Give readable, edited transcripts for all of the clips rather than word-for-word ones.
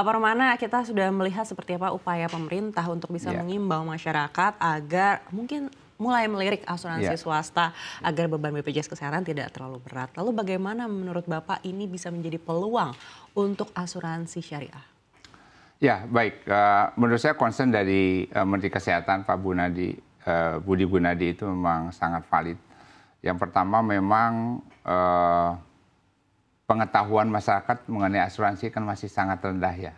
Permana kita sudah melihat seperti apa upaya pemerintah untuk bisa Ya, mengimbau masyarakat agar mungkin mulai melirik asuransi ya. swasta agar beban BPJS Kesehatan tidak terlalu berat. Lalu bagaimana menurut Bapak ini bisa menjadi peluang untuk asuransi syariah? Ya, baik. Menurut saya concern dari Menteri Kesehatan Pak Budi Gunadi itu memang sangat valid. Yang pertama memang pengetahuan masyarakat mengenai asuransi kan masih sangat rendah ya.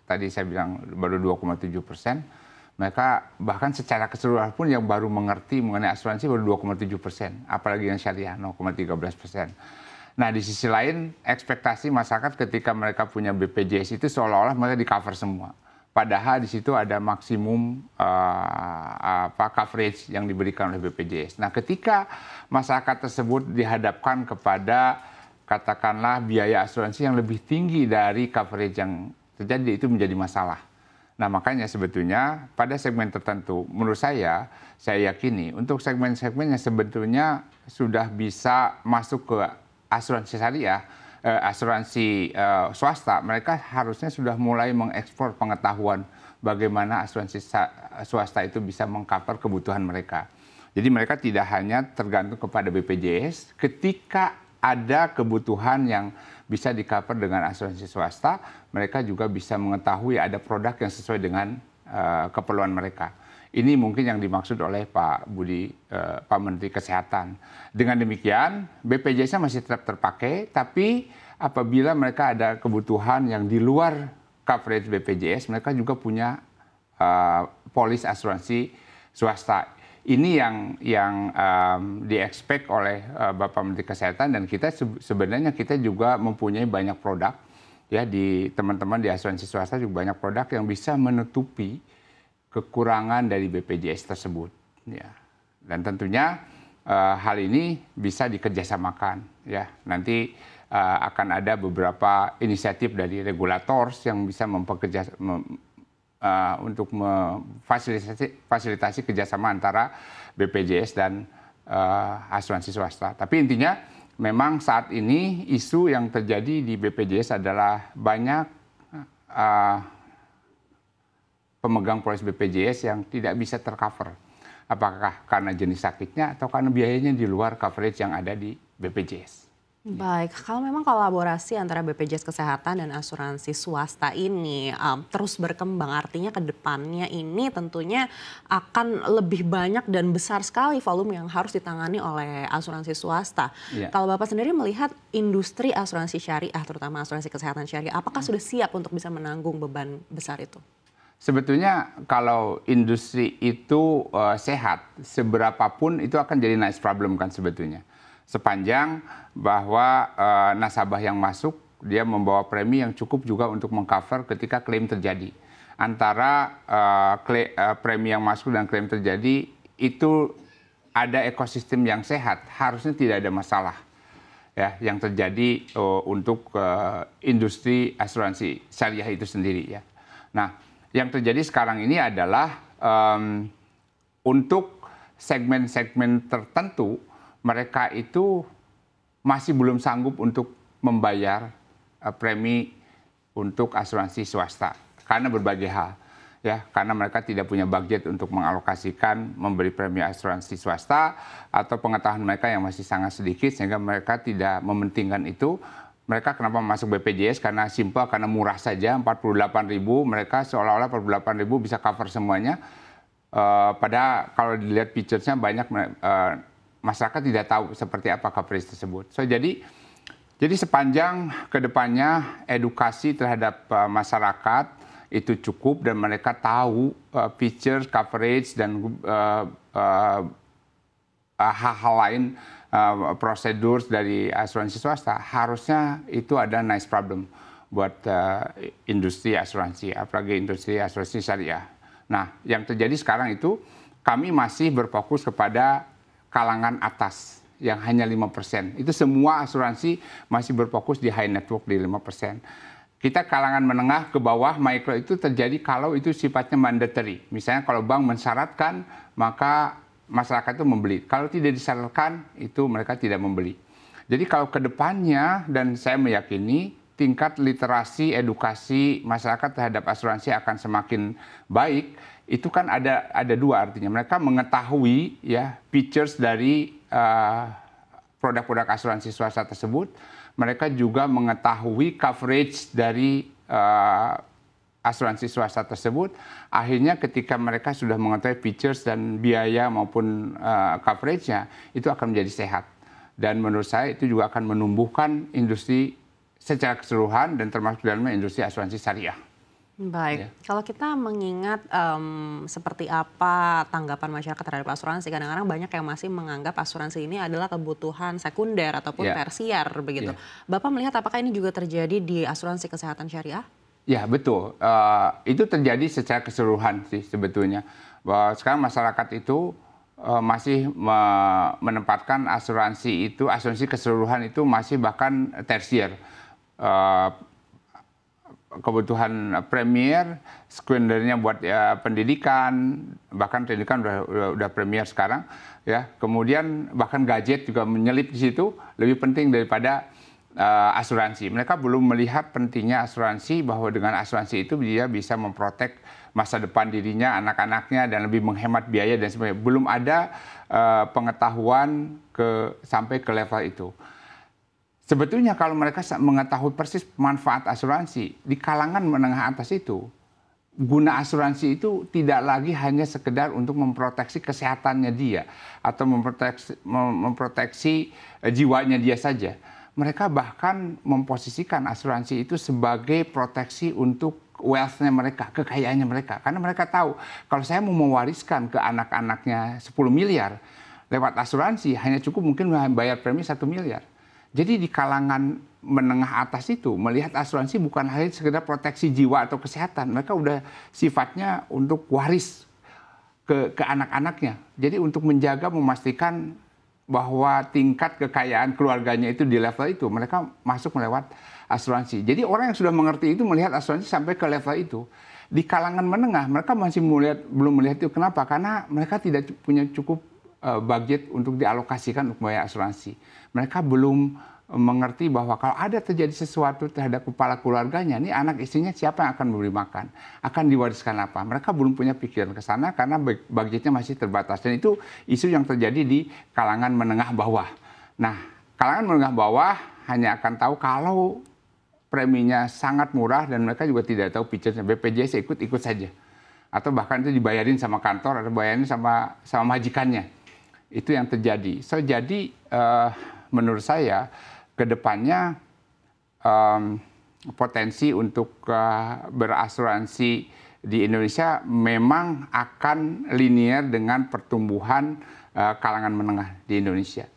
Tadi saya bilang baru 2,7%. Mereka bahkan secara keseluruhan pun yang baru mengerti mengenai asuransi baru 2,7%. Apalagi yang syariah 0,13%. Nah, di sisi lain, ekspektasi masyarakat ketika mereka punya BPJS itu seolah-olah mereka di cover semua. Padahal di situ ada maksimum coverage yang diberikan oleh BPJS. Nah, ketika masyarakat tersebut dihadapkan kepada katakanlah biaya asuransi yang lebih tinggi dari coverage yang terjadi, itu menjadi masalah. Nah, makanya sebetulnya pada segmen tertentu, menurut saya yakini untuk segmen-segmen yang sebetulnya sudah bisa masuk ke asuransi syariah, asuransi swasta, mereka harusnya sudah mulai mengekspor pengetahuan bagaimana asuransi swasta itu bisa mengcover kebutuhan mereka. Jadi mereka tidak hanya tergantung kepada BPJS, ketika ada kebutuhan yang bisa di-cover dengan asuransi swasta, mereka juga bisa mengetahui ada produk yang sesuai dengan keperluan mereka. Ini mungkin yang dimaksud oleh Pak Menteri Kesehatan. Dengan demikian, BPJS-nya masih tetap terpakai, tapi apabila mereka ada kebutuhan yang di luar coverage BPJS, mereka juga punya polis asuransi swasta. Ini yang di-expect oleh Bapak Menteri Kesehatan, dan kita sebenarnya kita juga mempunyai banyak produk ya, di teman-teman di asuransi swasta juga banyak produk yang bisa menutupi kekurangan dari BPJS tersebut ya. Dan tentunya hal ini bisa dikerjasamakan ya. Nanti akan ada beberapa inisiatif dari regulator yang bisa untuk memfasilitasi kerjasama antara BPJS dan asuransi swasta. Tapi intinya memang saat ini isu yang terjadi di BPJS adalah banyak pemegang polis BPJS yang tidak bisa tercover. Apakah karena jenis sakitnya atau karena biayanya di luar coverage yang ada di BPJS. Baik, kalau memang kolaborasi antara BPJS Kesehatan dan asuransi swasta ini terus berkembang, artinya ke depannya ini tentunya akan lebih banyak dan besar sekali volume yang harus ditangani oleh asuransi swasta. Ya. Kalau Bapak sendiri melihat industri asuransi syariah, terutama asuransi kesehatan syariah, apakah sudah siap untuk bisa menanggung beban besar itu? Sebetulnya kalau industri itu sehat, seberapapun itu akan jadi nice problem kan sebetulnya. Sepanjang bahwa nasabah yang masuk, dia membawa premi yang cukup juga untuk mengcover ketika klaim terjadi. Antara premi yang masuk dan klaim terjadi, itu ada ekosistem yang sehat, harusnya tidak ada masalah ya yang terjadi untuk industri asuransi syariah itu sendiri ya. Nah, yang terjadi sekarang ini adalah untuk segmen-segmen tertentu, mereka itu masih belum sanggup untuk membayar premi untuk asuransi swasta karena berbagai hal. Ya, karena mereka tidak punya budget untuk mengalokasikan memberi premi asuransi swasta, atau pengetahuan mereka yang masih sangat sedikit sehingga mereka tidak mementingkan itu. Mereka kenapa masuk BPJS? Karena simpel, karena murah saja, 48.000, mereka seolah-olah 48.000 bisa cover semuanya. Padahal kalau dilihat features-nya banyak, masyarakat tidak tahu seperti apa coverage tersebut. Jadi sepanjang kedepannya edukasi terhadap masyarakat itu cukup dan mereka tahu feature, coverage, dan hal-hal lain, prosedur dari asuransi swasta, harusnya itu ada nice problem buat industri asuransi, apalagi industri asuransi syariah. Nah, yang terjadi sekarang itu kami masih berfokus kepada kalangan atas yang hanya 5%. Itu semua asuransi masih berfokus di high network di 5%. Kita kalangan menengah ke bawah, micro, itu terjadi kalau itu sifatnya mandatory. Misalnya kalau bank mensyaratkan, maka masyarakat itu membeli. Kalau tidak disyaratkan, itu mereka tidak membeli. Jadi kalau ke depannya, dan saya meyakini tingkat literasi, edukasi masyarakat terhadap asuransi akan semakin baik, itu kan ada dua artinya. Mereka mengetahui ya features dari produk-produk asuransi swasta tersebut. Mereka juga mengetahui coverage dari asuransi swasta tersebut. Akhirnya ketika mereka sudah mengetahui features dan biaya maupun coverage-nya, itu akan menjadi sehat. Dan menurut saya itu juga akan menumbuhkan industri secara keseluruhan dan termasuk dalamnya industri asuransi syariah. Baik, Ya. kalau kita mengingat seperti apa tanggapan masyarakat terhadap asuransi, kadang-kadang banyak yang masih menganggap asuransi ini adalah kebutuhan sekunder ataupun Ya. tersier begitu. Ya. Bapak melihat apakah ini juga terjadi di asuransi kesehatan syariah? Ya betul, itu terjadi secara keseluruhan sih sebetulnya. Bahwa sekarang masyarakat itu masih menempatkan asuransi keseluruhan itu masih bahkan tersier. Kebutuhan premier, sekundernya buat pendidikan, bahkan pendidikan udah premier sekarang, ya. Kemudian bahkan gadget juga menyelip di situ, lebih penting daripada asuransi. Mereka belum melihat pentingnya asuransi, bahwa dengan asuransi itu dia bisa memprotek masa depan dirinya, anak-anaknya, dan lebih menghemat biaya dan sebagainya. Belum ada pengetahuan sampai ke level itu. Sebetulnya kalau mereka mengetahui persis manfaat asuransi, di kalangan menengah atas itu, guna asuransi itu tidak lagi hanya sekedar untuk memproteksi kesehatannya dia, atau memproteksi jiwanya dia saja. Mereka bahkan memposisikan asuransi itu sebagai proteksi untuk wealth-nya mereka, kekayaannya mereka. Karena mereka tahu, kalau saya mau mewariskan ke anak-anaknya 10 miliar, lewat asuransi hanya cukup mungkin bayar premi 1 miliar. Jadi di kalangan menengah atas itu melihat asuransi bukan hanya sekedar proteksi jiwa atau kesehatan. Mereka udah sifatnya untuk waris ke anak-anaknya. Jadi untuk menjaga, memastikan bahwa tingkat kekayaan keluarganya itu di level itu, mereka masuk melewat asuransi. Jadi orang yang sudah mengerti itu melihat asuransi sampai ke level itu. Di kalangan menengah mereka masih belum melihat itu. Kenapa? Karena mereka tidak punya cukup budget untuk dialokasikan untuk membayar asuransi. Mereka belum mengerti bahwa kalau ada terjadi sesuatu terhadap kepala keluarganya, ini anak istrinya siapa yang akan memberi makan? Akan diwariskan apa? Mereka belum punya pikiran ke sana karena budgetnya masih terbatas. Dan itu isu yang terjadi di kalangan menengah bawah. Nah, kalangan menengah bawah hanya akan tahu kalau preminya sangat murah dan mereka juga tidak tahu feature-nya. BPJS ikut saja. Atau bahkan itu dibayarin sama kantor atau bayarin sama majikannya. Itu yang terjadi. So, jadi menurut saya ke depannya potensi untuk berasuransi di Indonesia memang akan linear dengan pertumbuhan kalangan menengah di Indonesia.